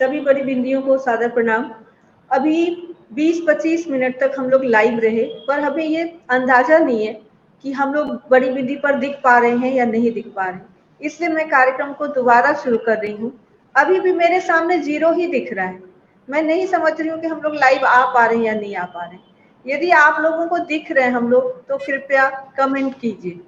सभी बड़ी बिंदियों को सादर प्रणाम। अभी 20-25 मिनट तक हम लोग लाइव रहे, पर हमें ये अंदाजा नहीं है कि हम लोग बड़ी बिंदी पर दिख पा रहे हैं या नहीं दिख पा रहे हैं, इसलिए मैं कार्यक्रम को दोबारा शुरू कर रही हूँ। अभी भी मेरे सामने 0 ही दिख रहा है। मैं नहीं समझ रही हूँ कि हम लोग लाइव आ पा रहे हैं या नहीं आ पा रहे हैं। यदि आप लोगों को दिख रहे हैं हम लोग, तो कृपया कमेंट कीजिए।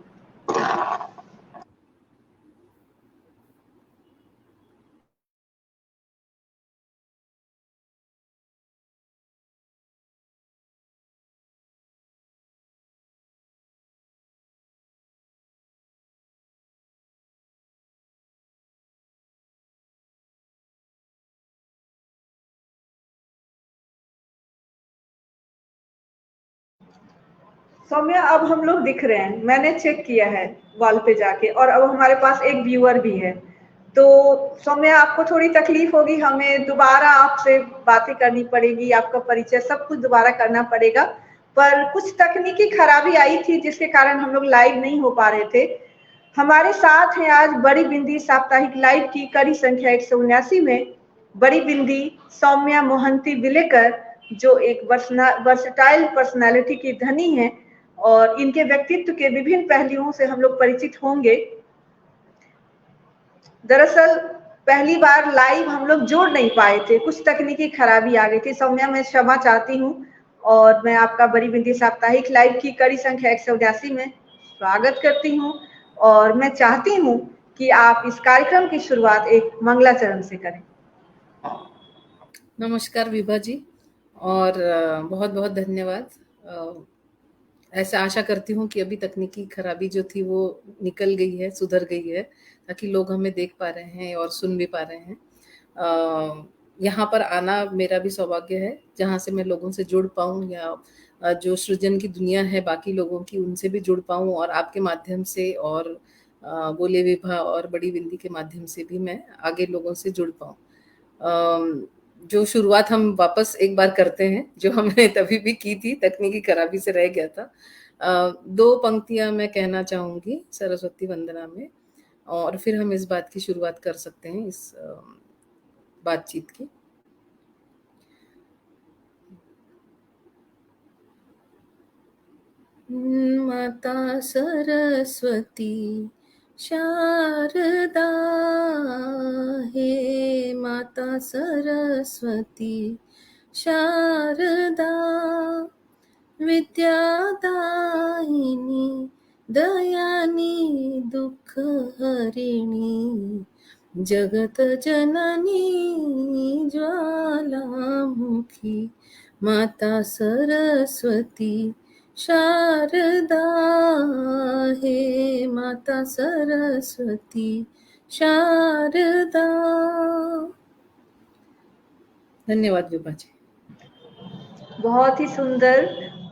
सौम्या, अब हम लोग दिख रहे हैं। मैंने चेक किया है वॉल पे जाके, और अब हमारे पास एक व्यूअर भी है। तो सौम्या, आपको थोड़ी तकलीफ होगी, हमें दोबारा आपसे बातें करनी पड़ेगी, आपका परिचय सब कुछ दोबारा करना पड़ेगा। पर कुछ तकनीकी खराबी आई थी जिसके कारण हम लोग लाइव नहीं हो पा रहे थे। हमारे साथ हैं आज बड़ी बिंदी साप्ताहिक लाइव की कड़ी संख्या 179 में बड़ी बिंदी सौम्या मोहंती विलेकर, जो एक वर्सटाइल पर्सनालिटी की धनी है, और इनके व्यक्तित्व के विभिन्न पहलुओं से हम लोग परिचित होंगे। दरअसल पहली बार लाइव हम लोग जोड़ नहीं पाए थे, कुछ तकनीकी खराबी आ गई थी। सौम्या, मैं क्षमा चाहती हूँ, और मैं आपका बड़ी बिंदी साप्ताहिक लाइव की कड़ी संख्या 189 में स्वागत करती हूँ। और मैं चाहती हूँ कि आप इस कार्यक्रम की शुरुआत एक मंगलाचरण से करें। नमस्कार विभा जी, और बहुत बहुत धन्यवाद। ऐसा आशा करती हूँ कि अभी तकनीकी खराबी जो थी वो निकल गई है, सुधर गई है, ताकि लोग हमें देख पा रहे हैं और सुन भी पा रहे हैं। यहाँ पर आना मेरा भी सौभाग्य है, जहाँ से मैं लोगों से जुड़ पाऊँ, या जो सृजन की दुनिया है बाकी लोगों की, उनसे भी जुड़ पाऊँ, और आपके माध्यम से, और बोले विभा और बड़ी बिंदी के माध्यम से भी मैं आगे लोगों से जुड़ पाऊँ। जो शुरुआत हम वापस एक बार करते हैं, जो हमने तभी भी की थी, तकनीकी खराबी से रह गया था। 2 पंक्तियां मैं कहना चाहूंगी सरस्वती वंदना में, और फिर हम इस बात की शुरुआत कर सकते हैं, इस बातचीत की। माता सरस्वती शारदा, हे माता सरस्वती शारदा, विद्यादायिनी दयानी दुख हरिणी, जगत जननी ज्वालामुखी, माता सरस्वती शारदा, हे माता सरस्वती शारदा। धन्यवाद विभा जी। बहुत ही सुंदर।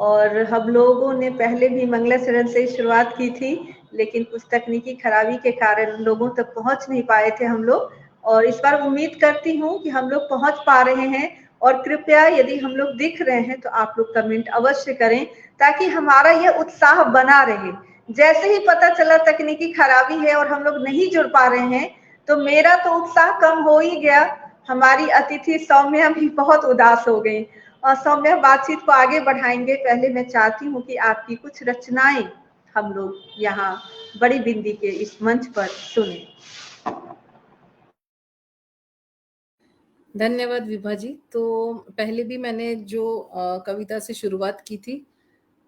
और हम लोगों ने पहले भी मंगलाचरण से शुरुआत की थी, लेकिन कुछ तकनीकी खराबी के कारण लोगों तक पहुंच नहीं पाए थे हम लोग। और इस बार उम्मीद करती हूँ कि हम लोग पहुंच पा रहे हैं। और कृपया यदि हम लोग दिख रहे हैं तो आप लोग कमेंट अवश्य करें, ताकि हमारा यह उत्साह बना रहे। जैसे ही पता चला तकनीकी खराबी है और हम लोग नहीं जुड़ पा रहे हैं, तो मेरा तो उत्साह कम हो ही गया। हमारी अतिथि सौम्या भी बहुत उदास हो गई। और सौम्या, बातचीत को आगे बढ़ाएंगे, पहले मैं चाहती हूँ कि आपकी कुछ रचनाएं हम लोग यहाँ बड़ी बिंदी के इस मंच पर सुने। धन्यवाद विभा जी। तो पहले भी मैंने जो कविता से शुरुआत की थी,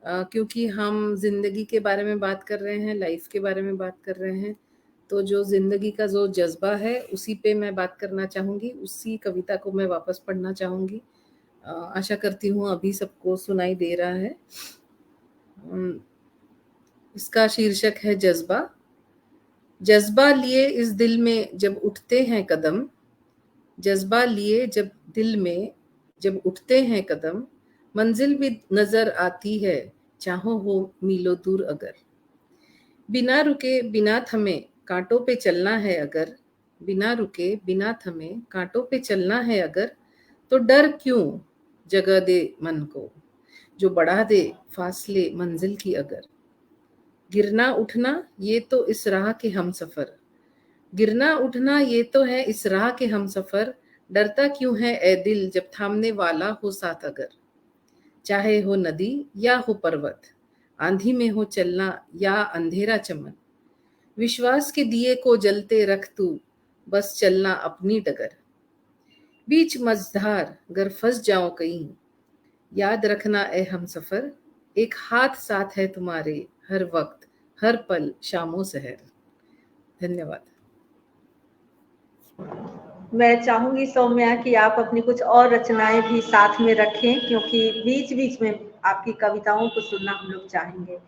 क्योंकि हम जिंदगी के बारे में बात कर रहे हैं, लाइफ के बारे में बात कर रहे हैं, तो जो जिंदगी का जो जज्बा है उसी पे मैं बात करना चाहूँगी, उसी कविता को मैं वापस पढ़ना चाहूँगी। आशा करती हूँ अभी सबको सुनाई दे रहा है। इसका शीर्षक है जज्बा। जज्बा लिए इस दिल में जब उठते हैं कदम, जज्बा लिए जब दिल में जब उठते हैं कदम, मंजिल भी नजर आती है चाहो हो मीलों दूर अगर। बिना रुके बिना थमे कांटों पे चलना है अगर, बिना रुके बिना थमे कांटों पे चलना है अगर, तो डर क्यों जगह दे मन को, जो बढ़ा दे फासले मंजिल की अगर। गिरना उठना ये तो इस राह के हम सफर, गिरना उठना ये तो है इस राह के हम सफर, डरता क्यों है ए दिल जब थामने वाला हो साथ अगर, चाहे हो नदी या हो पर्वत, आंधी में हो चलना या अंधेरा चमन, विश्वास के दिए को जलते रख तू, बस चलना अपनी डगर। बीच मझधार गर फंस जाओ कहीं, याद रखना ए हम सफर, एक हाथ साथ है तुम्हारे हर वक्त हर पल शामो सहर। धन्यवाद। मैं चाहूंगी सौम्या कि आप अपनी कुछ और रचनाएं भी साथ में रखें, क्योंकि बीच बीच में आपकी कविताओं को सुनना हम लोग चाहेंगे।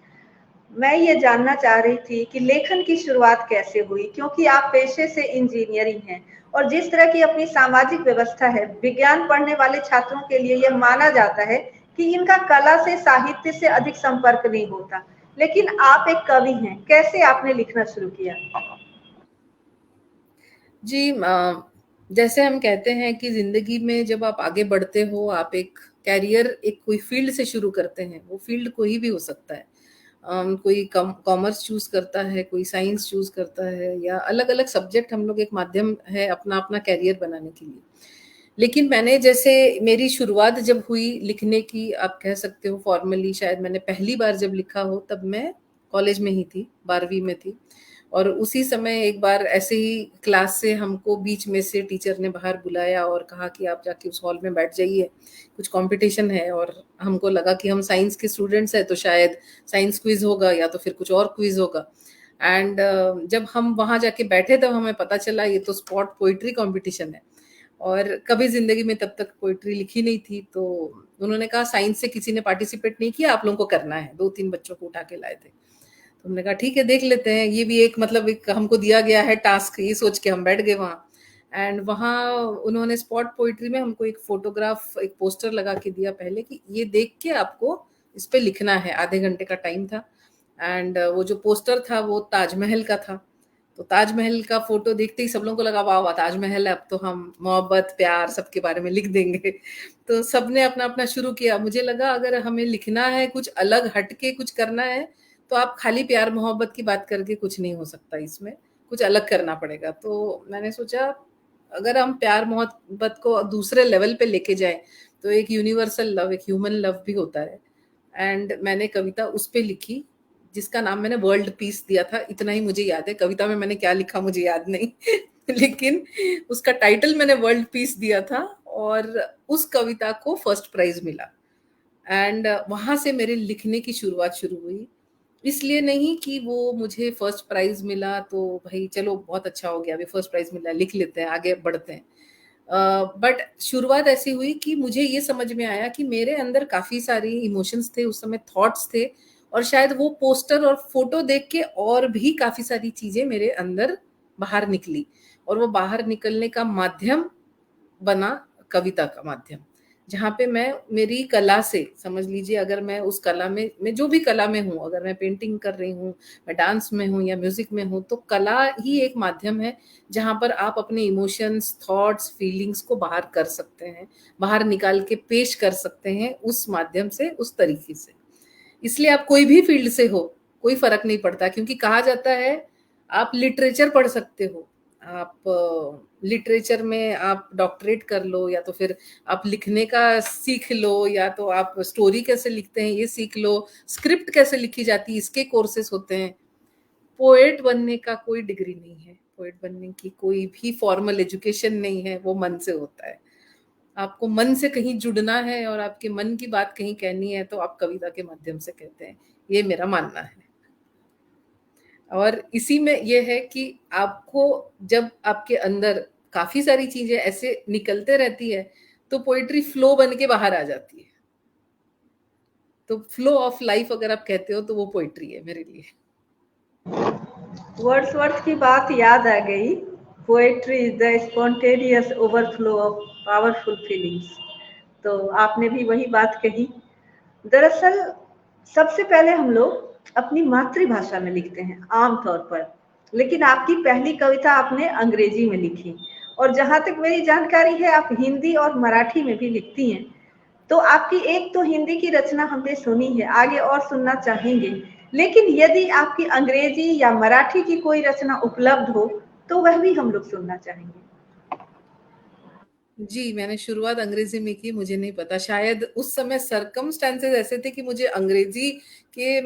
मैं ये जानना चाह रही थी कि लेखन की शुरुआत कैसे हुई, क्योंकि आप पेशे से इंजीनियरिंग हैं और जिस तरह की अपनी सामाजिक व्यवस्था है, विज्ञान पढ़ने वाले छात्रों के लिए यह माना जाता है कि इनका कला से साहित्य से अधिक संपर्क नहीं होता, लेकिन आप एक कवि हैं, कैसे आपने लिखना शुरू किया? जी, जैसे हम कहते हैं कि जिंदगी में जब आप आगे बढ़ते हो, आप एक कैरियर एक कोई फील्ड से शुरू करते हैं, वो फील्ड कोई भी हो सकता है। कोई कॉमर्स चूज करता है, कोई साइंस चूज करता है, या अलग अलग सब्जेक्ट हम लोग एक माध्यम है अपना अपना कैरियर बनाने के लिए। लेकिन मैंने जैसे मेरी शुरुआत जब हुई लिखने की, आप कह सकते हो फॉर्मली, शायद मैंने पहली बार जब लिखा हो तब मैं कॉलेज में ही थी, 12वीं में थी। और उसी समय एक बार ऐसे ही क्लास से हमको बीच में से टीचर ने बाहर बुलाया और कहा कि आप जाके उस हॉल में बैठ जाइए, कुछ कंपटीशन है। और हमको लगा कि हम साइंस के स्टूडेंट्स हैं तो शायद साइंस क्विज होगा या तो फिर कुछ और क्विज होगा। एंड जब हम वहां जाके बैठे तब हमें पता चला ये तो स्पॉट पोइट्री कंपटीशन है, और कभी जिंदगी में तब तक पोइट्री लिखी नहीं थी। तो उन्होंने कहा साइंस से किसी ने पार्टिसिपेट नहीं किया, आप लोगों को करना है। 2-3 बच्चों को उठा के लाए थे। तो हमने कहा ठीक है, देख लेते हैं। ये भी एक मतलब एक हमको दिया गया है टास्क, ये सोच के हम बैठ गए वहाँ। एंड वहाँ उन्होंने स्पॉट पोइट्री में हमको एक फोटोग्राफ, एक पोस्टर लगा के दिया पहले कि ये देख के आपको इस पे लिखना है। आधे घंटे का टाइम था। एंड वो जो पोस्टर था वो ताजमहल का था। तो ताजमहल का फोटो देखते ही सब लोगों को लगा वाह वाह ताजमहल है, अब तो हम मोहब्बत प्यार सबके बारे में लिख देंगे। तो सबने अपना अपना शुरू किया। मुझे लगा अगर हमें लिखना है, कुछ अलग हटके कुछ करना है, तो आप खाली प्यार मोहब्बत की बात करके कुछ नहीं हो सकता, इसमें कुछ अलग करना पड़ेगा। तो मैंने सोचा अगर हम प्यार मोहब्बत को दूसरे लेवल पे लेके जाएं तो एक यूनिवर्सल लव, एक ह्यूमन लव भी होता है। एंड मैंने कविता उस पे लिखी जिसका नाम मैंने वर्ल्ड पीस दिया था। इतना ही मुझे याद है, कविता में मैंने क्या लिखा मुझे याद नहीं लेकिन उसका टाइटल मैंने वर्ल्ड पीस दिया था और उस कविता को फर्स्ट प्राइज मिला। एंड वहां से मेरे लिखने की शुरुआत शुरू हुई। इसलिए नहीं कि वो मुझे फर्स्ट प्राइज मिला तो भाई चलो बहुत अच्छा हो गया, अभी फर्स्ट प्राइज मिला, लिख लेते हैं, आगे बढ़ते हैं। बट शुरुआत ऐसी हुई कि मुझे ये समझ में आया कि मेरे अंदर काफी सारी इमोशंस थे उस समय, थॉट्स थे, और शायद वो पोस्टर और फोटो देख के और भी काफी सारी चीजें मेरे अंदर बाहर निकली। और वो बाहर निकलने का माध्यम बना कविता का माध्यम, जहाँ पे मैं मेरी कला से, समझ लीजिए अगर मैं उस कला में, मैं जो भी कला में हूँ, अगर मैं पेंटिंग कर रही हूँ, मैं डांस में हूँ या म्यूजिक में हूँ, तो कला ही एक माध्यम है जहाँ पर आप अपने इमोशंस, थॉट्स, फीलिंग्स को बाहर कर सकते हैं, बाहर निकाल के पेश कर सकते हैं उस माध्यम से, उस तरीके से। इसलिए आप कोई भी फील्ड से हो, कोई फर्क नहीं पड़ता, क्योंकि कहा जाता है आप लिटरेचर पढ़ सकते हो, आप लिटरेचर में आप डॉक्टरेट कर लो, या तो फिर आप लिखने का सीख लो, या तो आप स्टोरी कैसे लिखते हैं ये सीख लो, स्क्रिप्ट कैसे लिखी जाती है इसके कोर्सेस होते हैं। पोएट बनने का कोई डिग्री नहीं है, पोएट बनने की कोई भी फॉर्मल एजुकेशन नहीं है, वो मन से होता है। आपको मन से कहीं जुड़ना है और आपके मन की बात कहीं कहनी है तो आप कविता के माध्यम से कहते हैं, ये मेरा मानना है। और इसी में ये है कि आपको जब आपके अंदर काफी सारी चीजें ऐसे निकलते रहती है तो पोइट्री फ्लो बन के बाहर आ जाती है। तो फ्लो ऑफ लाइफ अगर आप कहते हो तो वो पोइट्री है मेरे लिए। वर्ड्सवर्थ की बात याद आ गई, poetry is the spontaneous overflow of powerful feelings. तो आपने भी वही बात कही। दरअसल सबसे पहले हम लोग अपनी मातृभाषा में लिखते हैं आमतौर पर, लेकिन आपकी पहली कविता आपने अंग्रेजी में लिखी, और जहां तक मेरी जानकारी है आप हिंदी और मराठी में भी लिखती हैं। तो आपकी एक तो हिंदी की रचना हमने सुनी है, आगे और सुनना चाहेंगे, लेकिन यदि आपकी अंग्रेजी या मराठी की कोई रचना उपलब्ध हो तो वह भी हम लोग सुनना चाहेंगे। जी, मैंने शुरुआत अंग्रेज़ी में की, मुझे नहीं पता, शायद उस समय सर्कमस्टेंसेस ऐसे थे कि मुझे अंग्रेज़ी के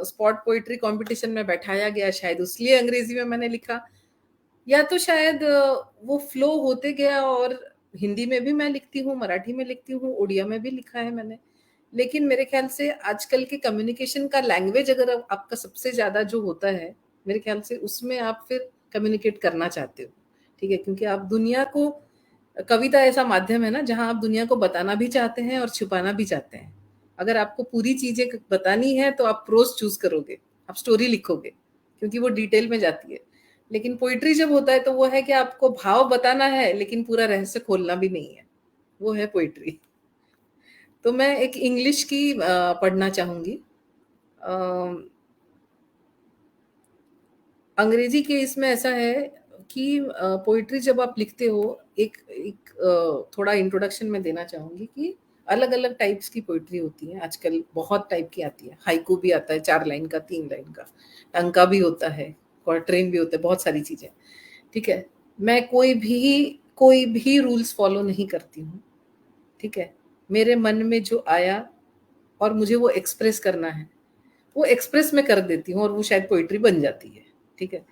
स्पॉट पोएट्री कॉम्पिटिशन में बैठाया गया, शायद इसलिए अंग्रेज़ी में मैंने लिखा, या तो शायद वो फ्लो होते गया, और हिंदी में भी मैं लिखती हूँ, मराठी में लिखती हूँ, उड़िया में भी लिखा है मैंने। लेकिन मेरे ख़्याल से आजकल के कम्युनिकेशन का लैंग्वेज अगर आपका सबसे ज़्यादा जो होता है, मेरे ख़्याल से उसमें आप फिर कम्युनिकेट करना चाहते हो, ठीक है? क्योंकि आप दुनिया को, कविता ऐसा माध्यम है ना जहाँ आप दुनिया को बताना भी चाहते हैं और छुपाना भी चाहते हैं। अगर आपको पूरी चीज़ें बतानी है तो आप प्रोज़ चूज़ करोगे, आप स्टोरी लिखोगे, क्योंकि वो डिटेल में जाती है। लेकिन पोएट्री जब होता है तो वो है कि आपको भाव बताना है लेकिन पूरा रहस्य खोलना भी नहीं है, वो है पोएट्री। तो मैं एक इंग्लिश की पढ़ना चाहूँगी। अ, अंग्रेजी के इसमें ऐसा है कि पोइट्री जब आप लिखते हो, एक एक थोड़ा इंट्रोडक्शन में देना चाहूँगी कि अलग-अलग टाइप्स की पोइट्री होती है, आजकल बहुत टाइप की आती है। हाइकू भी आता है 4 लाइन का, 3 लाइन का, टंका भी होता है, क्वाट्रेन भी होता है, बहुत सारी चीज़ें, ठीक है? मैं कोई भी रूल्स फॉलो नहीं करती हूँ, ठीक है? मेरे मन में जो आया और मुझे वो एक्सप्रेस करना है, वो एक्सप्रेस मैं कर देती हूँ और वो शायद पोइट्री बन जाती है, ठीक है?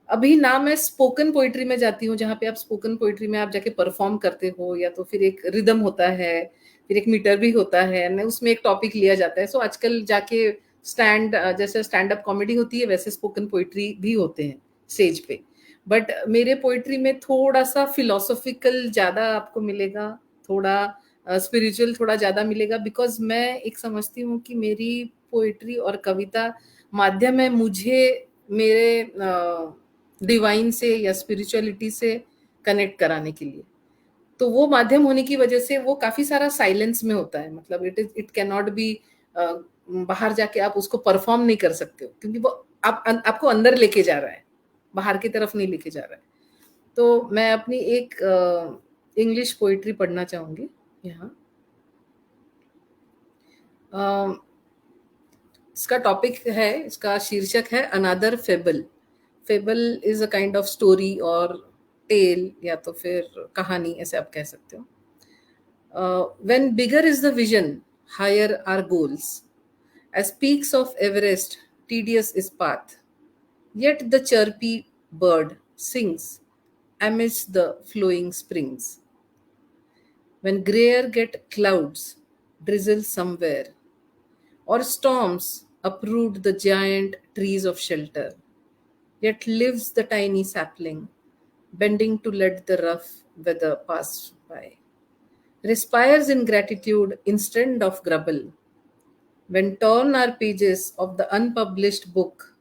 अभी ना मैं स्पोकन पोएट्री में जाती हूँ, जहाँ पे आप स्पोकन पोएट्री में आप जाके परफॉर्म करते हो, या तो फिर एक रिदम होता है, फिर एक मीटर भी होता है, न उसमें एक टॉपिक लिया जाता है। सो आजकल जाके जैसे स्टैंड अप कॉमेडी होती है, वैसे स्पोकन पोएट्री भी होते हैं स्टेज पे। बट मेरे पोएट्री में थोड़ा-सा फिलॉसॉफिकल ज़्यादा आपको मिलेगा, थोड़ा स्पिरिचुअल थोड़ा ज़्यादा मिलेगा, बिकॉज़ मैं एक समझती हूँ कि मेरी पोएट्री और कविता माध्यम है मुझे मेरे डिवाइन से या स्पिरिचुअलिटी से कनेक्ट कराने के लिए। तो वो माध्यम होने की वजह से वो काफ़ी सारा साइलेंस में होता है, मतलब इट कैन नॉट बी बाहर जाके आप उसको परफ़ॉर्म नहीं कर सकते हो, क्योंकि वो आपको अंदर लेके जा रहा है, बाहर की तरफ नहीं लेके जा रहा है। तो मैं अपनी एक इंग्लिश पोएट्री पढ़ना चाहूँगी यहाँ। अ, इसका टॉपिक है, इसका शीर्षक है another fable. Fable is a kind of story और टेल, या तो फिर कहानी, ऐसे आप कह सकते हो। When bigger is the vision, higher are goals. As peaks of Everest, tedious is path. Yet the chirpy bird sings amidst the flowing springs. When grayer get clouds, drizzle somewhere, or storms uproot the giant trees of shelter. Yet lives the tiny sapling, bending to let the rough weather pass by. Respires in gratitude instead of grumble. When torn are pages of the unpublished book,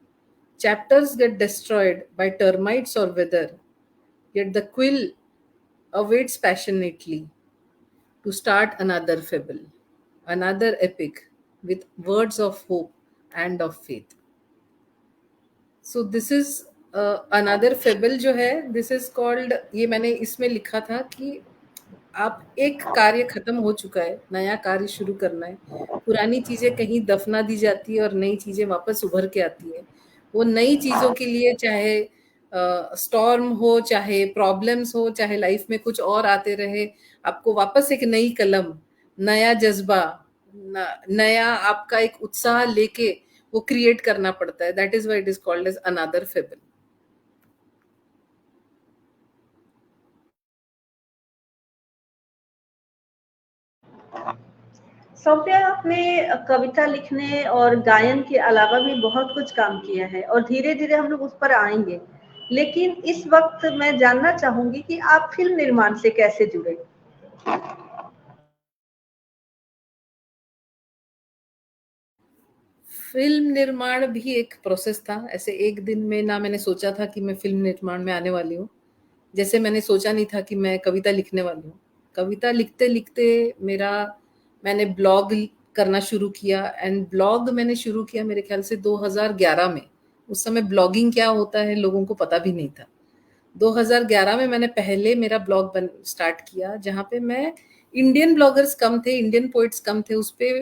chapters get destroyed by termites or weather, yet the quill awaits passionately to start another fable, another epic with words of hope and of faith. So this is another fable जो है, this is called, ये मैंने इसमें लिखा था कि आप एक कार्य खत्म हो चुका है, नया कार्य शुरू करना है, पुरानी चीजें कहीं दफना दी जाती है और नई चीजें वापस उभर के आती है। वो नई चीजों के लिए चाहे स्टॉर्म हो, चाहे प्रॉब्लम्स हो, चाहे लाइफ में कुछ और आते रहे, आपको वापस एक नई कलम, नया जज्बा, नया आपका एक उत्साह लेके वो क्रिएट करना पड़ता है। That is why it is called as another fable. Saumya, आपने कविता लिखने और गायन के अलावा भी बहुत कुछ काम किया है और धीरे धीरे हम लोग उस पर आएंगे, लेकिन इस वक्त मैं जानना चाहूंगी कि आप फिल्म निर्माण से कैसे जुड़े। फिल्म निर्माण भी एक प्रोसेस था। ऐसे एक दिन में ना मैंने सोचा था कि मैं फिल्म निर्माण में आने वाली हूँ, जैसे मैंने सोचा नहीं था कि मैं कविता लिखने वाली हूँ। कविता लिखते लिखते मैंने ब्लॉग करना शुरू किया, एंड ब्लॉग मैंने शुरू किया मेरे ख्याल से 2011 में। उस समय ब्लॉगिंग क्या होता है लोगों को पता भी नहीं था। 2011 में मैंने पहले मेरा ब्लॉग स्टार्ट किया, जहाँ पे मैं, इंडियन ब्लॉगर्स कम थे, इंडियन पोइट्स कम थे, उस पे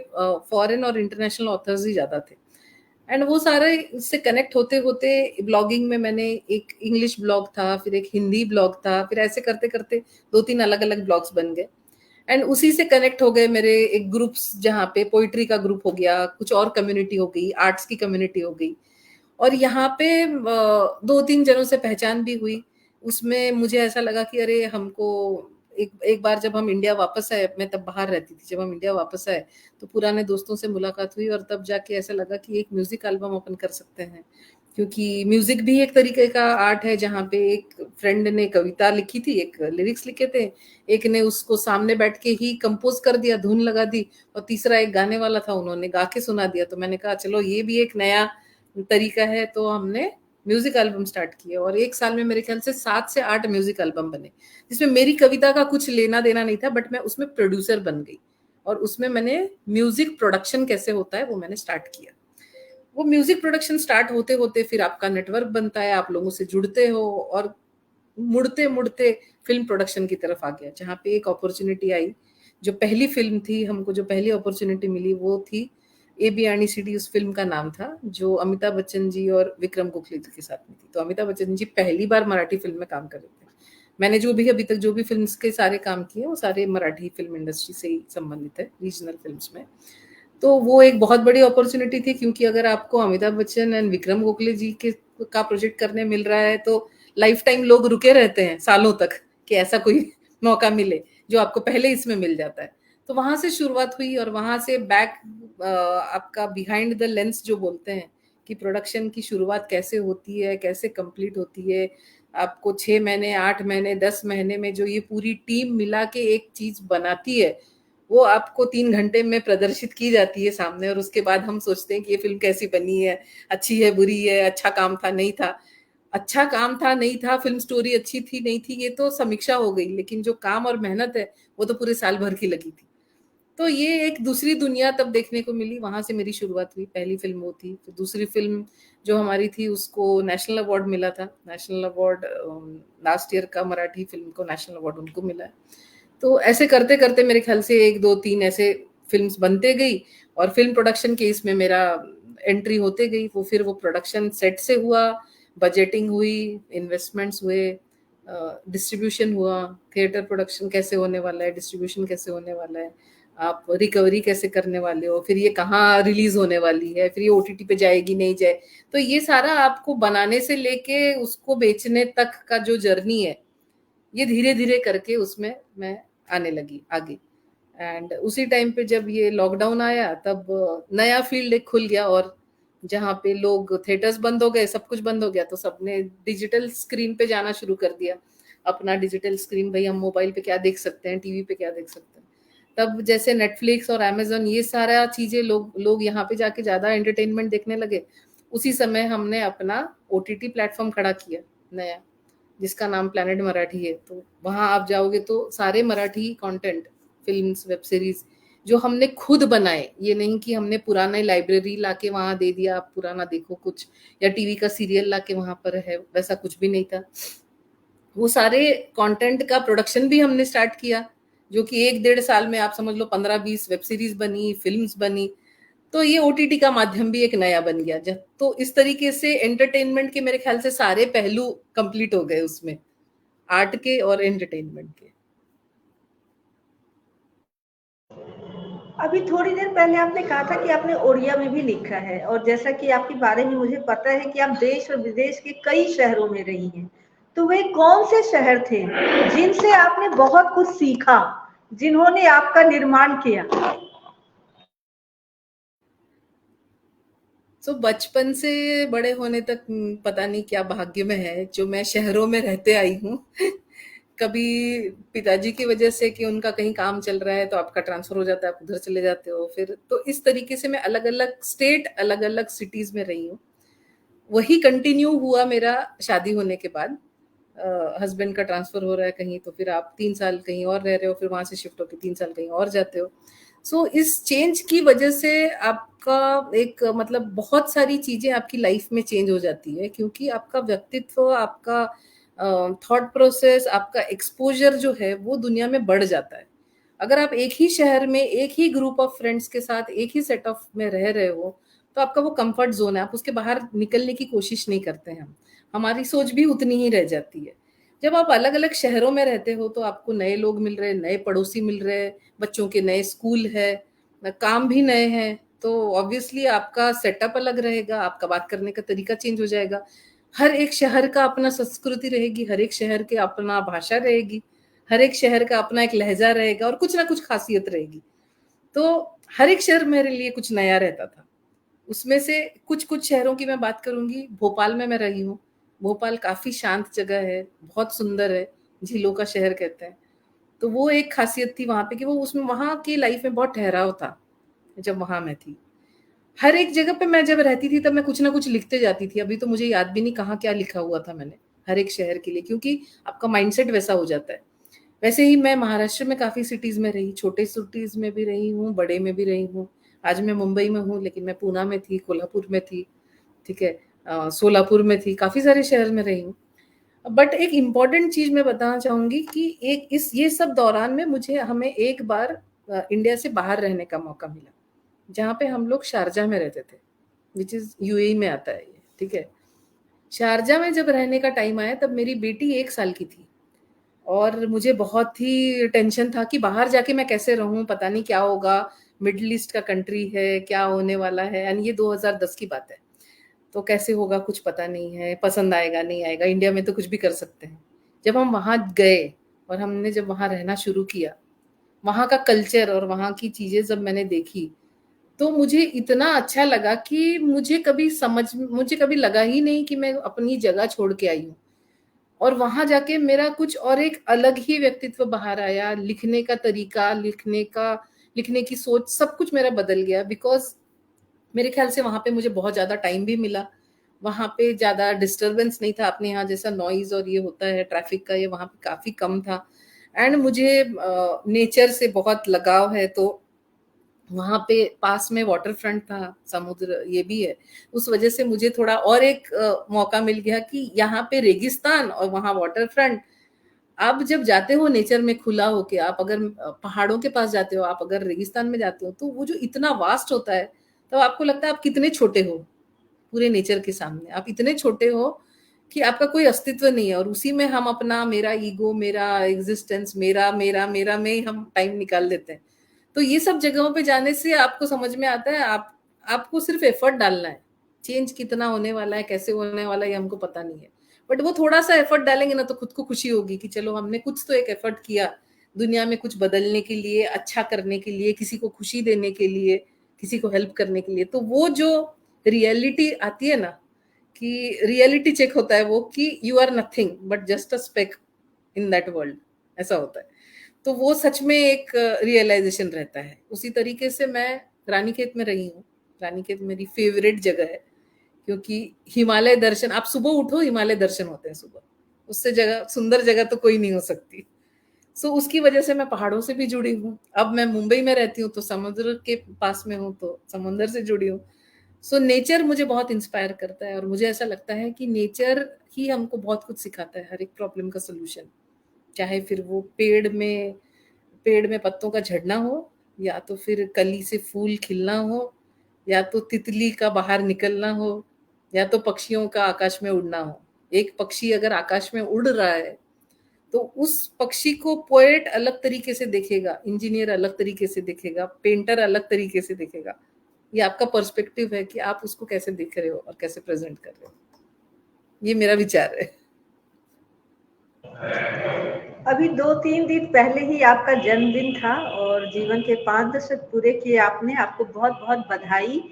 फॉरेन और इंटरनेशनल ऑथर्स ही ज़्यादा थे। एंड वो सारे इससे कनेक्ट होते होते ब्लॉगिंग में मैंने एक इंग्लिश ब्लॉग था, फिर एक हिंदी ब्लॉग था, फिर ऐसे करते करते 2-3 अलग अलग ब्लॉग्स बन गए। एंड उसी से कनेक्ट हो गए मेरे एक ग्रुप्स, जहाँ पे पोइट्री का ग्रुप हो गया, कुछ और कम्युनिटी हो गई, आर्ट्स की कम्युनिटी हो गई। और यहाँ पे 2-3 जनों से पहचान भी हुई। उसमें मुझे ऐसा लगा कि अरे हमको एक एक बार जब हम इंडिया वापस आए, मैं तब बाहर रहती थी, जब हम इंडिया वापस आए तो पुराने दोस्तों से मुलाकात हुई और तब जाके ऐसा लगा कि एक म्यूजिक एल्बम ओपन कर सकते हैं, क्योंकि म्यूजिक भी एक तरीके का आर्ट है, जहाँ पे एक फ्रेंड ने कविता लिखी थी, एक लिरिक्स लिखे थे, एक ने उसको सामने बैठ के ही कंपोज कर दिया, धुन लगा दी, और तीसरा एक गाने वाला था, उन्होंने गा के सुना दिया। तो मैंने कहा चलो ये भी एक नया तरीका है, तो हमने म्यूजिक एल्बम स्टार्ट किया और एक साल में मेरे ख्याल से 7 से 8 म्यूजिक एल्बम बने, जिसमें मेरी कविता का कुछ लेना देना नहीं था, बट मैं उसमें प्रोड्यूसर बन गई और उसमें मैंने म्यूजिक प्रोडक्शन कैसे होता है वो मैंने स्टार्ट किया। वो म्यूजिक प्रोडक्शन स्टार्ट होते होते फिर आपका नेटवर्क बनता है, आप लोगों से जुड़ते हो और मुड़ते मुड़ते फिल्म प्रोडक्शन की तरफ आ गया, जहाँ पे एक अपॉर्चुनिटी आई। जो पहली फिल्म थी, हमको जो पहली अपॉर्चुनिटी मिली वो थी ए बी आनी सिटी, उस फिल्म का नाम था, जो अमिताभ बच्चन जी और विक्रम गोखले जी के साथ में थी। तो अमिताभ बच्चन जी पहली बार मराठी फिल्म में काम कर रहे थे। मैंने जो भी अभी तक जो भी फिल्म्स के सारे काम किए वो सारे मराठी फिल्म इंडस्ट्री से ही संबंधित है, रीजनल फिल्म्स में। तो वो एक बहुत बड़ी अपॉर्चुनिटी थी, क्योंकि अगर आपको अमिताभ बच्चन एंड विक्रम गोखले जी के का प्रोजेक्ट करने मिल रहा है तो लाइफ टाइम लोग रुके रहते हैं सालों तक कि ऐसा कोई मौका मिले जो आपको पहले इसमें मिल जाता है। तो वहां से शुरुआत हुई और वहां से बैक आपका बिहाइंड द लेंस जो बोलते हैं कि प्रोडक्शन की शुरुआत कैसे होती है, कैसे कंप्लीट होती है, आपको 6 महीने, 8 महीने, 10 महीने में जो ये पूरी टीम मिला के एक चीज बनाती है, वो आपको 3 घंटे में प्रदर्शित की जाती है सामने, और उसके बाद हम सोचते हैं कि ये फिल्म कैसी बनी है, अच्छी है, बुरी है, अच्छा काम था, नहीं था। अच्छा काम था, नहीं था, फिल्म स्टोरी अच्छी थी, नहीं थी, ये तो समीक्षा हो गई, लेकिन जो काम और मेहनत है वो तो पूरे साल भर की लगी थी। तो ये एक दूसरी दुनिया तब देखने को मिली, वहां से मेरी शुरुआत हुई। पहली फिल्म वो थी। फिर दूसरी फिल्म जो हमारी थी उसको नेशनल अवार्ड मिला था, नेशनल अवार्ड लास्ट ईयर का मराठी फिल्म को नेशनल अवार्ड उनको मिला है। तो ऐसे करते करते मेरे ख्याल से 1, 2, 3 ऐसे फिल्म्स बनते गई और फिल्म प्रोडक्शन के इसमें मेरा एंट्री होते गई। वो फिर वो प्रोडक्शन सेट से हुआ, बजटिंग हुई, इन्वेस्टमेंट्स हुए, डिस्ट्रीब्यूशन हुआ, थिएटर प्रोडक्शन कैसे होने वाला है, डिस्ट्रीब्यूशन कैसे होने वाला है, आप रिकवरी कैसे करने वाले हो, फिर ये कहाँ रिलीज होने वाली है, फिर ये ओटीटी पे जाएगी नहीं जाए। तो ये सारा आपको बनाने से लेके उसको बेचने तक का जो जर्नी है, ये धीरे धीरे करके उसमें मैं आने लगी आगे। एंड उसी टाइम पे जब ये लॉकडाउन आया तब नया फील्ड एक खुल गया, और जहाँ पे लोग, थिएटर्स बंद हो गए, सब कुछ बंद हो गया, तो सबने डिजिटल स्क्रीन पे जाना शुरू कर दिया। अपना डिजिटल स्क्रीन, भाई हम मोबाइल पे क्या देख सकते हैं, टीवी पे क्या देख सकते हैं। तब जैसे नेटफ्लिक्स और अमेजन, ये सारा चीजें लोग यहाँ पे जाके ज्यादा एंटरटेनमेंट देखने लगे। उसी समय हमने अपना ओटीटी प्लेटफॉर्म खड़ा किया नया, जिसका नाम प्लैनेट मराठी है। तो वहां आप जाओगे तो सारे Marathi content, films, web series जो हमने खुद बनाए, ये नहीं कि हमने पुराना लाइब्रेरी लाके वहां दे दिया आप पुराना देखो कुछ, या टीवी का सीरियल लाके वहां पर है, वैसा कुछ भी नहीं था। वो सारे कंटेंट का प्रोडक्शन भी हमने स्टार्ट किया, जो कि 1-1.5 साल में आप समझ लो 15-20 वेब सीरीज बनी, फिल्म्स बनी। तो ये ओटीटी का माध्यम भी एक नया बन गया। जब तो इस तरीके से एंटरटेनमेंट के मेरे ख्याल से सारे पहलू कंप्लीट हो गए उसमें, आर्ट के और एंटरटेनमेंट के। अभी थोड़ी देर पहले आपने कहा था कि आपने ओडिया में भी लिखा है, और जैसा कि आपके बारे में मुझे पता है कि आप देश और विदेश के कई शहरों में रही हैं, तो वे कौन से शहर थे जिनसे आपने बहुत कुछ सीखा, जिन्होंने आपका निर्माण किया? तो बचपन से बड़े होने तक पता नहीं क्या भाग्य में है जो मैं शहरों में रहते आई हूँ। कभी पिताजी की वजह से कि उनका कहीं काम चल रहा है तो आपका ट्रांसफर हो जाता है, आप उधर चले जाते हो, फिर तो इस तरीके से मैं अलग अलग स्टेट, अलग अलग सिटीज में रही हूँ। वही कंटिन्यू हुआ मेरा शादी होने के बाद। हस्बैंड का ट्रांसफर हो रहा है कहीं, तो फिर आप 3 साल कहीं और रह रहे हो, फिर वहां से शिफ्ट होकर 3 साल कहीं और जाते हो। सो इस चेंज की वजह से आपका एक मतलब बहुत सारी चीजें आपकी लाइफ में चेंज हो जाती है, क्योंकि आपका व्यक्तित्व, आपका थॉट प्रोसेस, आपका एक्सपोजर जो है वो दुनिया में बढ़ जाता है। अगर आप एक ही शहर में एक ही ग्रुप ऑफ फ्रेंड्स के साथ एक ही सेट ऑफ में रह रहे हो, तो आपका वो कंफर्ट जोन है, आप उसके बाहर निकलने की कोशिश नहीं करते हैं। हमारी सोच भी उतनी ही रह जाती है। जब आप अलग अलग शहरों में रहते हो तो आपको नए लोग मिल रहे हैं, नए पड़ोसी मिल रहे हैं, बच्चों के नए स्कूल है, काम भी नए हैं, तो ऑब्वियसली आपका सेटअप अलग रहेगा, आपका बात करने का तरीका चेंज हो जाएगा। हर एक शहर का अपना संस्कृति रहेगी, हर एक शहर के अपना भाषा रहेगी, हर एक शहर का अपना एक लहजा रहेगा और कुछ ना कुछ खासियत रहेगी। तो हर एक शहर मेरे लिए कुछ नया रहता था। उसमें से कुछ कुछ शहरों की मैं बात करूंगी। भोपाल में मैं रही हूँ। भोपाल काफी शांत जगह है, बहुत सुंदर है, झीलों का शहर कहते हैं। तो वो एक खासियत थी वहां पे कि वो उसमें वहां की लाइफ में बहुत ठहराव था जब वहां मैं थी। हर एक जगह पे मैं जब रहती थी तब मैं कुछ ना कुछ लिखते जाती थी। अभी तो मुझे याद भी नहीं कहाँ क्या लिखा हुआ था मैंने हर एक शहर के लिए, क्योंकि आपका माइंडसेट वैसा हो जाता है। वैसे ही मैं महाराष्ट्र में काफी सिटीज में रही, छोटे सिटीज में भी रही हूँ, बड़े में भी रही हूँ। आज मैं मुंबई में हूँ, लेकिन मैं पूना में थी, कोल्हापुर में थी, ठीक है, सोलापुर में थी, काफी सारे शहर में रही हूँ। बट एक इम्पॉर्टेंट चीज मैं बताना चाहूंगी कि एक इस ये सब दौरान में हमें एक बार इंडिया से बाहर रहने का मौका मिला, जहाँ पे हम लोग शारजा में रहते थे, विच इज यूएई में आता है ये, ठीक है। शारजा में जब रहने का टाइम आया तब मेरी बेटी 1 साल की थी और मुझे बहुत ही टेंशन था कि बाहर जाके मैं कैसे रहूं, पता नहीं क्या होगा, मिडिल ईस्ट का कंट्री है, क्या होने वाला है, एंड ये 2010 की बात है। तो कैसे होगा कुछ पता नहीं है, पसंद आएगा नहीं आएगा, इंडिया में तो कुछ भी कर सकते हैं। जब हम वहां गए और हमने जब वहां रहना शुरू किया, वहां का कल्चर और वहां की चीजें जब मैंने देखी, तो मुझे इतना अच्छा लगा कि मुझे कभी लगा ही नहीं कि मैं अपनी जगह छोड़ के आई हूँ। और वहां जाके मेरा कुछ और एक अलग ही व्यक्तित्व बाहर आया, लिखने का तरीका, लिखने की सोच, सब कुछ मेरा बदल गया। बिकॉज मेरे ख्याल से वहां पे मुझे बहुत ज्यादा टाइम भी मिला, वहां पे ज्यादा डिस्टरबेंस नहीं था, अपने यहाँ जैसा नॉइज और ये होता है ट्रैफिक का, ये वहां पे काफी कम था। एंड मुझे नेचर से बहुत लगाव है, तो वहां पे पास में वाटर फ्रंट था, समुद्र ये भी है, उस वजह से मुझे थोड़ा और एक मौका मिल गया कि यहाँ पे रेगिस्तान और वहां वाटर फ्रंट। आप जब जाते हो नेचर में खुला होके, आप अगर पहाड़ों के पास जाते हो, आप अगर रेगिस्तान में जाते हो, तो वो जो इतना वास्ट होता है, तो आपको लगता है आप कितने छोटे हो पूरे नेचर के सामने। आप इतने छोटे हो कि आपका कोई अस्तित्व नहीं है, और उसी में हम अपना, मेरा ईगो, मेरा एग्जिस्टेंस, मेरा मेरा मेरा में ही हम टाइम निकाल देते हैं। तो ये सब जगहों पे जाने से आपको समझ में आता है, आपको सिर्फ एफर्ट डालना है। चेंज कितना होने वाला है, कैसे होने वाला है, ये हमको पता नहीं है। बट वो थोड़ा सा एफर्ट डालेंगे ना, तो खुद को खुशी होगी कि चलो हमने कुछ तो एक एफर्ट किया दुनिया में, कुछ बदलने के लिए, अच्छा करने के लिए, किसी को खुशी देने के लिए, किसी को हेल्प करने के लिए। तो वो जो रियलिटी आती है ना, कि रियलिटी चेक होता है वो, कि you are nothing but just a speck in that world, ऐसा होता है। तो वो सच में एक रियलाइजेशन रहता है। उसी तरीके से मैं रानीखेत में रही हूँ। रानीखेत मेरी फेवरेट जगह है, क्योंकि हिमालय दर्शन, आप सुबह उठो हिमालय दर्शन होते हैं सुबह, उससे जगह सुंदर जगह तो कोई नहीं हो सकती। सो उसकी वजह से मैं पहाड़ों से भी जुड़ी हूँ। अब मैं मुंबई में रहती हूँ तो समुद्र के पास में हूँ, तो समुद्र से जुड़ी हूँ। सो नेचर मुझे बहुत इंस्पायर करता है, और मुझे ऐसा लगता है कि नेचर ही हमको बहुत कुछ सिखाता है, हर एक प्रॉब्लम का सोल्यूशन। चाहे फिर वो पेड़ में पत्तों का झड़ना हो, या तो फिर कली से फूल खिलना हो, या तो तितली का बाहर निकलना हो, या तो पक्षियों का आकाश में उड़ना हो। एक पक्षी अगर आकाश में उड़ रहा है, तो उस पक्षी को पोएट अलग तरीके से देखेगा, इंजीनियर अलग तरीके से देखेगा, पेंटर अलग तरीके से देखेगा। ये आपका पर्सपेक्टिव है कि आप उसको कैसे देख रहे हो और कैसे प्रेजेंट कर रहे हो। ये मेरा विचार है। अभी 2-3 दिन पहले ही आपका जन्मदिन था और जीवन के 5 दशक पूरे किए आपने। आपको बहुत बहुत बधाई।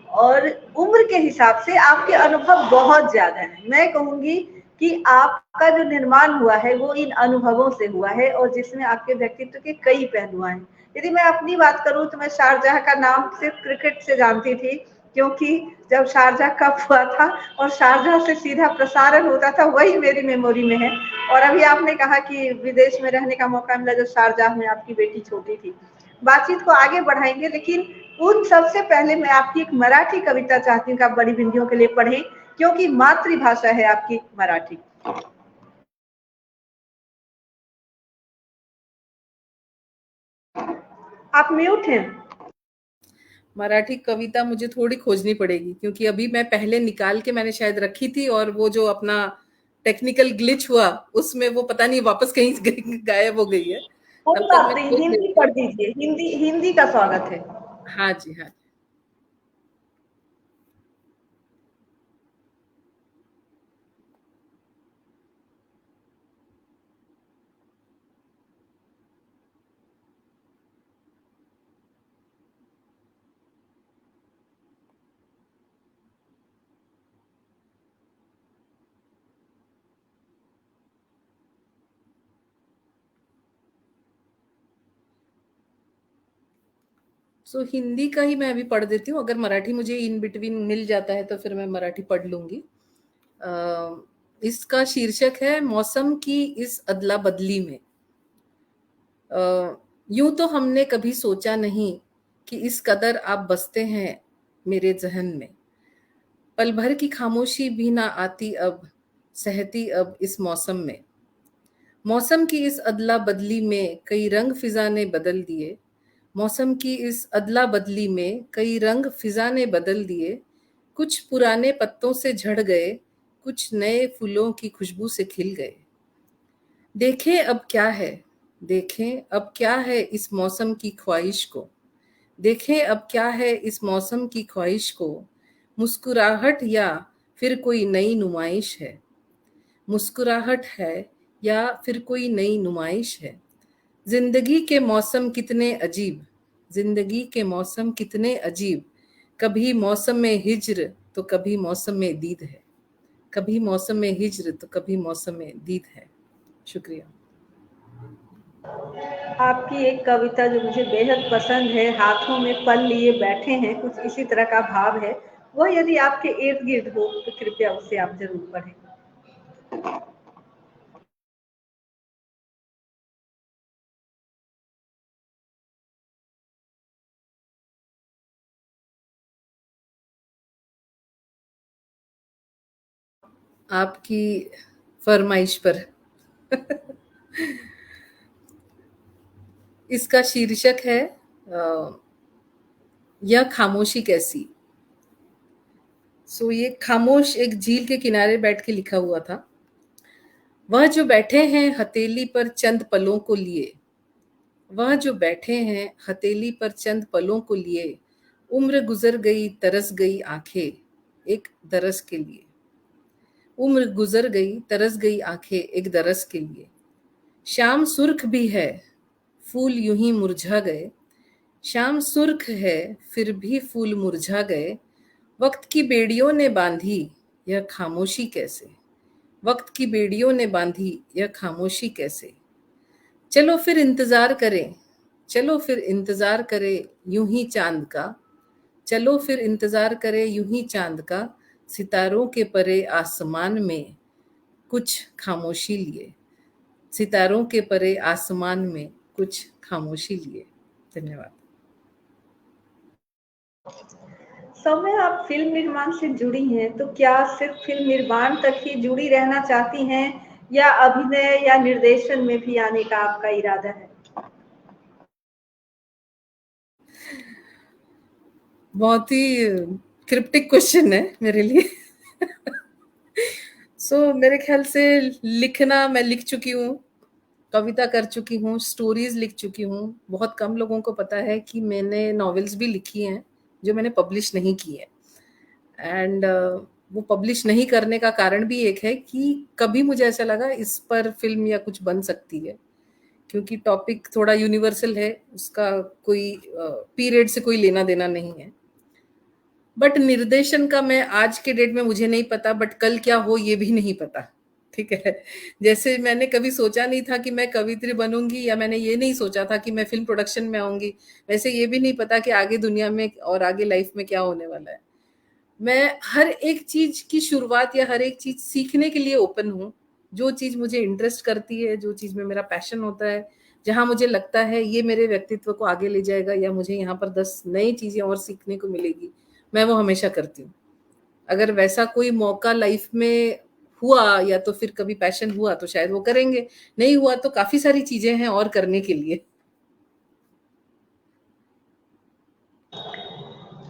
और उम्र के हिसाब से आपके अनुभव बहुत ज्यादा है। मैं कहूंगी कि आपका जो निर्माण हुआ है वो इन अनुभवों से हुआ है, और जिसमें आपके व्यक्तित्व के कई पहलू हैं। यदि मैं अपनी बात करूं तो मैं शारजाह का नाम सिर्फ क्रिकेट से जानती थी, क्योंकि जब शारजाह कप हुआ था और शारजाह से सीधा प्रसारण होता था, वही मेरी मेमोरी में है। और अभी आपने कहा कि विदेश में रहने का मौका मिला, जो शारजाह में आपकी बेटी छोटी थी। बातचीत को आगे बढ़ाएंगे, लेकिन उन सबसे पहले मैं आपकी एक मराठी कविता चाहती हूँ कि आप बड़ी बिंदियों के लिए पढ़ें, क्योंकि मातृभाषा है आपकी मराठी। आप म्यूट हैं। मराठी कविता मुझे थोड़ी खोजनी पड़ेगी, क्योंकि अभी मैं पहले निकाल के मैंने शायद रखी थी, और वो जो अपना टेक्निकल ग्लिच हुआ उसमें वो पता नहीं वापस कहीं गायब हो गई है। कोई तब तक बात मैं नहीं, खोज हिंदी लेती हूँ। पढ़ दीजिए, हिंदी हिंदी का स्वागत है। हाँ जी, हाँ। सो हिंदी का ही मैं अभी पढ़ देती हूँ, अगर मराठी मुझे इन बिटवीन मिल जाता है तो फिर मैं मराठी पढ़ लूंगी। इसका शीर्षक है मौसम की इस अदला बदली में। यूं तो हमने कभी सोचा नहीं कि इस कदर आप बसते हैं मेरे जहन में। पल भर की खामोशी भी ना आती अब, सहती अब इस मौसम में। मौसम की इस अदला बदली में कई रंग फिजा ने बदल दिए। मौसम की इस अदला बदली में कई रंग फिजा ने बदल दिए। कुछ पुराने पत्तों से झड़ गए, कुछ नए फूलों की खुशबू से खिल गए। देखें अब क्या है, देखें अब क्या है इस मौसम की ख्वाहिश को। देखें अब क्या है इस मौसम की ख्वाहिश को। मुस्कुराहट या फिर कोई नई नुमाइश है। मुस्कुराहट है या फिर कोई नई नुमाइश है। जिंदगी के मौसम कितने अजीब, जिंदगी के मौसम कितने अजीब। कभी मौसम में हिज्र तो कभी मौसम में दीद है। कभी मौसम में हिज्र तो कभी मौसम में दीद है। शुक्रिया। आपकी एक कविता जो मुझे बेहद पसंद है, हाथों में फल लिए बैठे हैं, कुछ इसी तरह का भाव है। वह यदि आपके इर्द गिर्द हो तो कृपया उसे आप जरूर पढ़ें। आपकी फरमाइश पर। इसका शीर्षक है यह खामोशी कैसी। ये खामोश एक झील के किनारे बैठ के लिखा हुआ था। वह जो बैठे हैं हथेली पर चंद पलों को लिए, वह जो बैठे हैं हथेली पर चंद पलों को लिए। उम्र गुजर गई तरस गई आंखें एक दरस के लिए। उम्र गुजर गई तरस गई आंखें एक दरस के लिए। शाम सुर्ख भी है, फूल यूं ही मुरझा गए। शाम सुर्ख है, फिर भी फूल मुरझा गए। वक्त की बेड़ियों ने बांधी यह खामोशी कैसे। वक्त की बेड़ियों ने बांधी यह खामोशी कैसे। चलो फिर इंतजार करें, चलो फिर इंतजार करें यूं ही चांद का। चलो फिर इंतजार करें यूं ही चांद का। सितारों के परे आसमान में कुछ खामोशी लिए। सितारों के परे आसमान में कुछ खामोशी लिए। धन्यवाद। सौम्या, आप फिल्म निर्माण से जुड़ी हैं, तो क्या सिर्फ फिल्म निर्माण तक ही जुड़ी रहना चाहती हैं या अभिनय या निर्देशन में भी आने का आपका इरादा है? बहुत ही क्रिप्टिक क्वेश्चन है मेरे लिए। मेरे ख्याल से लिखना मैं लिख चुकी हूँ, कविता कर चुकी हूँ, स्टोरीज लिख चुकी हूँ। बहुत कम लोगों को पता है कि मैंने नॉवेल्स भी लिखी हैं जो मैंने पब्लिश नहीं की है। एंड वो पब्लिश नहीं करने का कारण भी एक है कि कभी मुझे ऐसा लगा इस पर फिल्म या कुछ बन सकती है, क्योंकि टॉपिक थोड़ा यूनिवर्सल है, उसका कोई पीरियड से कोई लेना देना नहीं है। बट निर्देशन का मैं आज के डेट में मुझे नहीं पता, बट कल क्या हो ये भी नहीं पता। ठीक है, जैसे मैंने कभी सोचा नहीं था कि मैं कवित्री बनूंगी, या मैंने ये नहीं सोचा था कि मैं फिल्म प्रोडक्शन में आऊंगी, वैसे ये भी नहीं पता कि आगे दुनिया में और आगे लाइफ में क्या होने वाला है। मैं हर एक चीज की शुरुआत या हर एक चीज सीखने के लिए ओपन हूँ। जो चीज मुझे इंटरेस्ट करती है, जो चीज में मेरा पैशन होता है, जहां मुझे लगता है ये मेरे व्यक्तित्व को आगे ले जाएगा या मुझे यहाँ पर 10 नई चीजें और सीखने को मिलेगी, मैं वो हमेशा करती हूँ। अगर वैसा कोई मौका लाइफ में हुआ या तो फिर कभी पैशन हुआ तो शायद वो करेंगे, नहीं हुआ तो काफी सारी चीजें हैं और करने के लिए।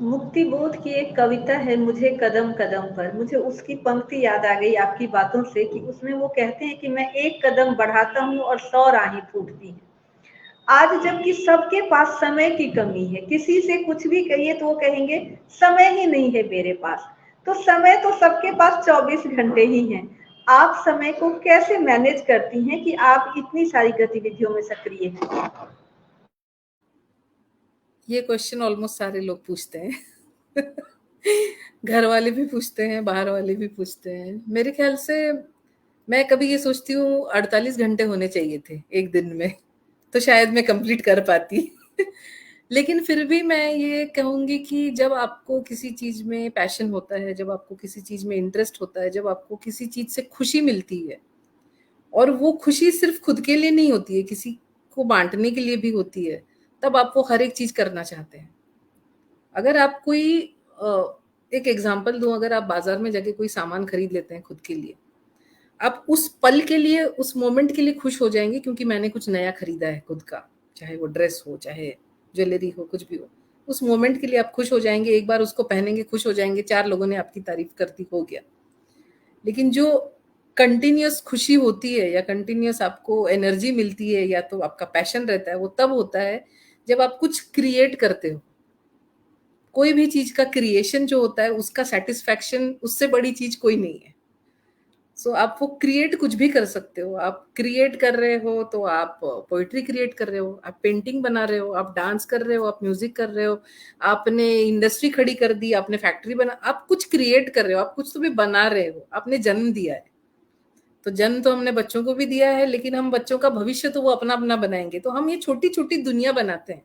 मुक्ति बोध की एक कविता है, मुझे कदम कदम पर, मुझे उसकी पंक्ति याद आ गई आपकी बातों से कि उसमें वो कहते हैं कि मैं एक कदम बढ़ाता हूँ और 100 राहें फूटती हैं। आज जबकि सबके पास समय की कमी है, किसी से कुछ भी कहिए तो वो कहेंगे समय ही नहीं है मेरे पास। तो समय तो सबके पास 24 घंटे ही हैं। आप समय को कैसे मैनेज करती हैं कि आप इतनी सारी गतिविधियों में सक्रिय हैं? ये क्वेश्चन ऑलमोस्ट सारे लोग पूछते हैं। घर वाले भी पूछते हैं, बाहर वाले भी पूछते हैं। मेरे ख्याल से मैं कभी ये सोचती हूँ 48 घंटे होने चाहिए थे एक दिन में, तो शायद मैं कंप्लीट कर पाती। लेकिन फिर भी मैं ये कहूँगी कि जब आपको किसी चीज़ में पैशन होता है, जब आपको किसी चीज़ में इंटरेस्ट होता है, जब आपको किसी चीज़ से खुशी मिलती है, और वो खुशी सिर्फ खुद के लिए नहीं होती है, किसी को बाँटने के लिए भी होती है, तब आप वो हर एक चीज़ करना चाहते हैं। अगर आप कोई एक एग्ज़ाम्पल दूँ, अगर आप बाज़ार में जाके कोई सामान खरीद लेते हैं खुद के लिए, आप उस पल के लिए, उस मोमेंट के लिए खुश हो जाएँगे क्योंकि मैंने कुछ नया खरीदा है खुद का, चाहे वो ड्रेस हो, चाहे ज्वेलरी हो, कुछ भी हो। उस मोमेंट के लिए आप खुश हो जाएँगे, एक बार उसको पहनेंगे, खुश हो जाएँगे, 4 लोगों ने आपकी तारीफ़ कर दी, हो गया। लेकिन जो कंटिन्यूअस खुशी होती है या कंटिन्यूअस आपको एनर्जी मिलती है या तो आपका पैशन रहता है, वो तब होता है जब आप कुछ क्रिएट करते हो। कोई भी चीज़ का क्रिएशन जो होता है, उसका सैटिस्फैक्शन, उससे बड़ी चीज़ कोई नहीं है। सो आप वो क्रिएट कुछ भी कर सकते हो। आप क्रिएट कर रहे हो तो आप पोएट्री क्रिएट कर रहे हो, आप पेंटिंग बना रहे हो, आप डांस कर रहे हो, आप म्यूजिक कर रहे हो, आपने इंडस्ट्री खड़ी कर दी, आपने फैक्ट्री बना, आप कुछ क्रिएट कर रहे हो, आप कुछ तो भी बना रहे हो, आपने जन्म दिया है। तो जन्म तो हमने बच्चों को भी दिया है, लेकिन हम बच्चों का भविष्य तो वो अपना अपना बनाएंगे। तो हम ये छोटी छोटी दुनिया बनाते हैं।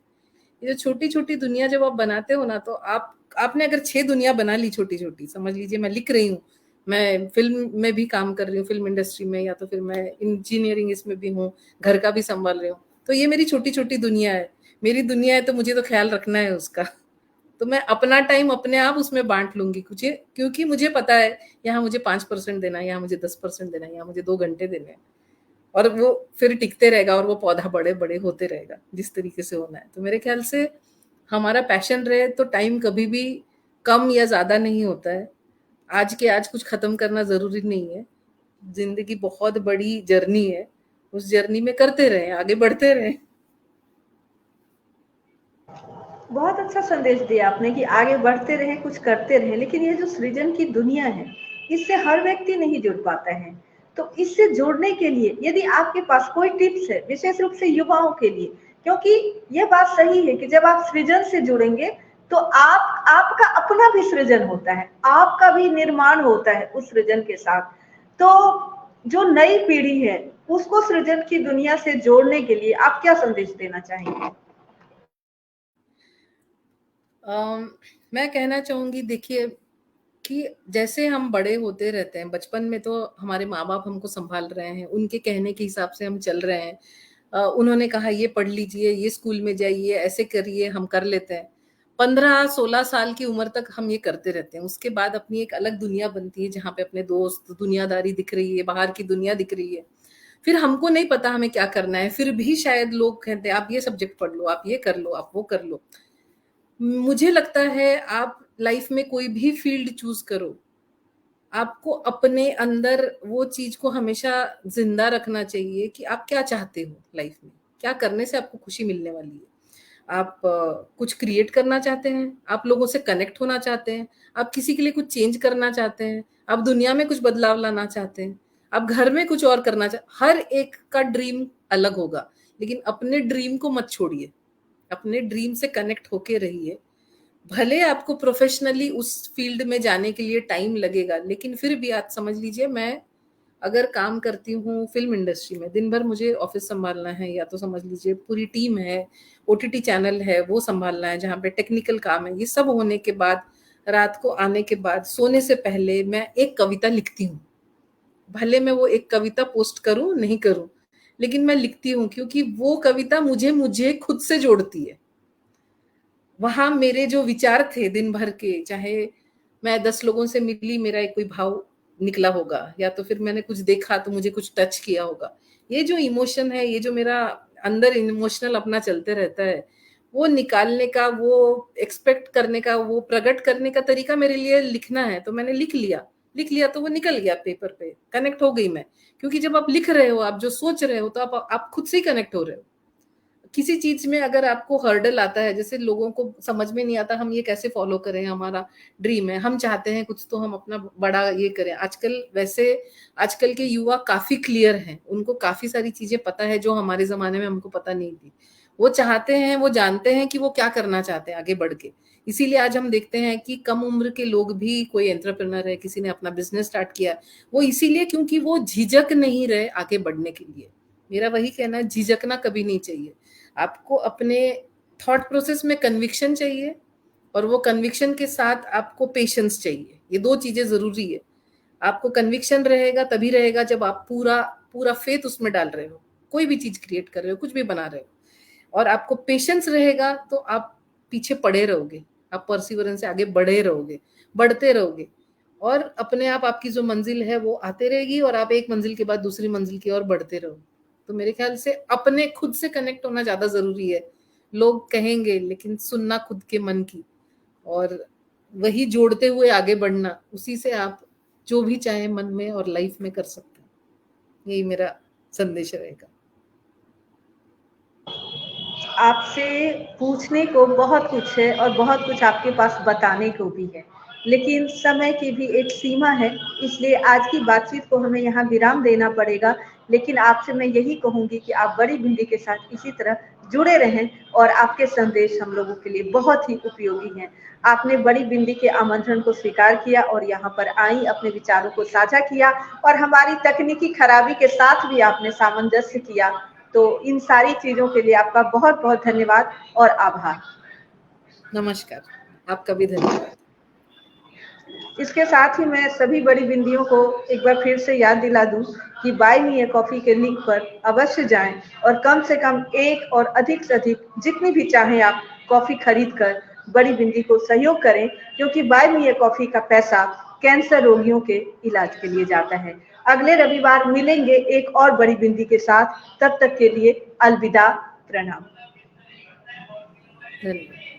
ये जो छोटी छोटी दुनिया जब आप बनाते हो ना, तो आपने अगर 6 दुनिया बना ली छोटी छोटी, समझ लीजिए मैं लिख रही हूँ, मैं फिल्म में भी काम कर रही हूँ, फिल्म इंडस्ट्री में, या तो फिर मैं इंजीनियरिंग इसमें भी हूँ, घर का भी संभाल रही हूँ, तो ये मेरी छोटी छोटी दुनिया है। मेरी दुनिया है तो मुझे तो ख्याल रखना है उसका। तो मैं अपना टाइम अपने आप उसमें बांट लूंगी कुछ, क्योंकि मुझे पता है यहाँ मुझे 5% देना है, यहाँ मुझे 10% देना है, यहाँ मुझे 2 घंटे देने हैं, और वो फिर टिकते रहेगा और वो पौधा बड़े बड़े होते रहेगा जिस तरीके से होना है। तो मेरे ख्याल से हमारा पैशन रहे तो टाइम कभी भी कम या ज्यादा नहीं होता है। आज के आज कुछ खत्म करना जरूरी नहीं है। जिंदगी बहुत बड़ी जर्नी है, उस जर्नी में करते रहे, आगे बढ़ते रहे। बहुत अच्छा संदेश दिया आपने कि आगे बढ़ते रहें, कुछ करते रहें। लेकिन ये जो सृजन की दुनिया है, इससे हर व्यक्ति नहीं जुड़ पाता है। तो इससे जुड़ने के लिए यदि आपके पास कोई टिप्स है, विशेष रूप से युवाओं के लिए, क्योंकि ये बात सही है कि जब आप सृजन से जुड़ेंगे तो आपका अपना भी सृजन होता है, आपका भी निर्माण होता है उस सृजन के साथ। तो जो नई पीढ़ी है, उसको सृजन की दुनिया से जोड़ने के लिए आप क्या संदेश देना चाहेंगे? मैं कहना चाहूंगी, देखिए कि जैसे हम बड़े होते रहते हैं, बचपन में तो हमारे माँ बाप हमको संभाल रहे हैं, उनके कहने के हिसाब से हम चल रहे हैं। उन्होंने कहा ये पढ़ लीजिए, ये स्कूल में जाइए, ऐसे करिए, हम कर लेते हैं। 15-16 साल की उम्र तक हम ये करते रहते हैं। उसके बाद अपनी एक अलग दुनिया बनती है जहाँ पे अपने दोस्त, दुनियादारी दिख रही है, बाहर की दुनिया दिख रही है। फिर हमको नहीं पता हमें क्या करना है, फिर भी शायद लोग कहते हैं आप ये सब्जेक्ट पढ़ लो, आप ये कर लो, आप वो कर लो। मुझे लगता है आप लाइफ में कोई भी फील्ड चूज करो, आपको अपने अंदर वो चीज को हमेशा जिंदा रखना चाहिए कि आप क्या चाहते हो लाइफ में, क्या करने से आपको खुशी मिलने वाली है। आप कुछ क्रिएट करना चाहते हैं, आप लोगों से कनेक्ट होना चाहते हैं, आप किसी के लिए कुछ चेंज करना चाहते हैं, आप दुनिया में कुछ बदलाव लाना चाहते हैं, आप घर में कुछ और करना चाहते, हर एक का ड्रीम अलग होगा। लेकिन अपने ड्रीम को मत छोड़िए, अपने ड्रीम से कनेक्ट होके रहिए। भले आपको प्रोफेशनली उस फील्ड में जाने के लिए टाइम लगेगा, लेकिन फिर भी आप समझ लीजिए, मैं अगर काम करती हूँ फिल्म इंडस्ट्री में, दिन भर मुझे ऑफिस संभालना है, या तो समझ लीजिए पूरी टीम है, ओटीटी चैनल है वो संभालना है जहाँ पे टेक्निकल काम है, ये सब होने के बाद रात को आने के बाद सोने से पहले मैं एक कविता लिखती हूँ। भले मैं वो एक कविता पोस्ट करूं नहीं करूं, लेकिन मैं लिखती हूँ, क्योंकि वो कविता मुझे मुझे खुद से जोड़ती है। वहां मेरे जो विचार थे दिन भर के, चाहे मैं 10 लोगों से मिली, मेरा एक कोई भाव निकला होगा, या तो फिर मैंने कुछ देखा तो मुझे कुछ टच किया होगा, ये जो इमोशन है, ये जो मेरा अंदर इमोशनल अपना चलते रहता है, वो निकालने का, वो एक्सपेक्ट करने का, वो प्रकट करने का तरीका मेरे लिए लिखना है, तो मैंने लिख लिया तो वो निकल गया पेपर पे, कनेक्ट हो गई मैं। क्योंकि जब आप लिख रहे हो, आप जो सोच रहे हो, तो आप खुद से ही कनेक्ट हो रहे हो। किसी चीज में अगर आपको हर्डल आता है, जैसे लोगों को समझ में नहीं आता हम ये कैसे फॉलो करें, हमारा ड्रीम है, हम चाहते हैं कुछ तो हम अपना बड़ा ये करें। आजकल के युवा काफी क्लियर हैं, उनको काफी सारी चीजें पता है जो हमारे जमाने में हमको पता नहीं थी। वो चाहते हैं, वो जानते हैं कि वो क्या करना चाहते हैं आगे बढ़ के। इसीलिए आज हम देखते हैं कि कम उम्र के लोग भी, कोई एंटरप्रेन्योर है, किसी ने अपना बिजनेस स्टार्ट किया, वो इसीलिए क्योंकि वो झिझक नहीं रहे आगे बढ़ने के लिए। मेरा वही कहना है, झिझकना कभी नहीं चाहिए। आपको अपने थॉट प्रोसेस में कन्विक्शन चाहिए, और वो कन्विक्शन के साथ आपको पेशेंस चाहिए। ये दो चीजें जरूरी है। आपको कन्विक्शन रहेगा तभी रहेगा जब आप पूरा पूरा फेथ उसमें डाल रहे हो, कोई भी चीज क्रिएट कर रहे हो, कुछ भी बना रहे हो। और आपको पेशेंस रहेगा तो आप पीछे पड़े रहोगे, आप परसिवरेंस से आगे बढ़ते रहोगे, और अपने आप आपकी जो मंजिल है वो आते रहेगी, और आप एक मंजिल के बाद दूसरी मंजिल की ओर बढ़ते रहोगे। तो मेरे ख्याल से अपने खुद से कनेक्ट होना ज्यादा जरूरी है। लोग कहेंगे, लेकिन सुनना खुद के मन की, और वही जोड़ते हुए आगे बढ़ना, उसी से आप जो भी चाहे मन में और लाइफ में कर सकते हैं। यही मेरा संदेश रहेगा। आपसे पूछने को बहुत कुछ है और बहुत कुछ आपके पास बताने को भी है, लेकिन समय की भी एक सीमा है, इसलिए आज की बातचीत को हमें यहाँ विराम देना पड़ेगा। लेकिन आपसे मैं यही कहूँगी कि आप बड़ी भिंडी के साथ इसी तरह जुड़े रहें, और आपके संदेश हम लोगों के लिए बहुत ही उपयोगी हैं। आपने बड़ी भिंडी के आमंत्रण को स्वीकार किया और यहाँ पर आई, अपने विचारों को साझा किया, और हमारी तकनीकी खराबी के साथ भी आपने सामंजस्य किया। तो इन सारी चीजों के लिए आपका बहुत बहुत धन्यवाद और आभार। नमस्कार, आपका भी धन्यवाद। इसके साथ ही मैं सभी बड़ी बिंदियों को एक बार फिर से याद दिला दूं कि बाय मी ए कॉफी के लिंक पर अवश्य जाएं, और कम से कम एक और अधिक से अधिक जितनी भी चाहें आप कॉफी खरीद कर बड़ी बिंदी को सहयोग करें, क्योंकि बाय मी ए कॉफी का पैसा कैंसर रोगियों के इलाज के लिए जाता है। अगले रविवार मिलेंगे एक और बड़ी बिंदी के साथ, तब तक के लिए अलविदा, प्रणाम। धन्यवाद।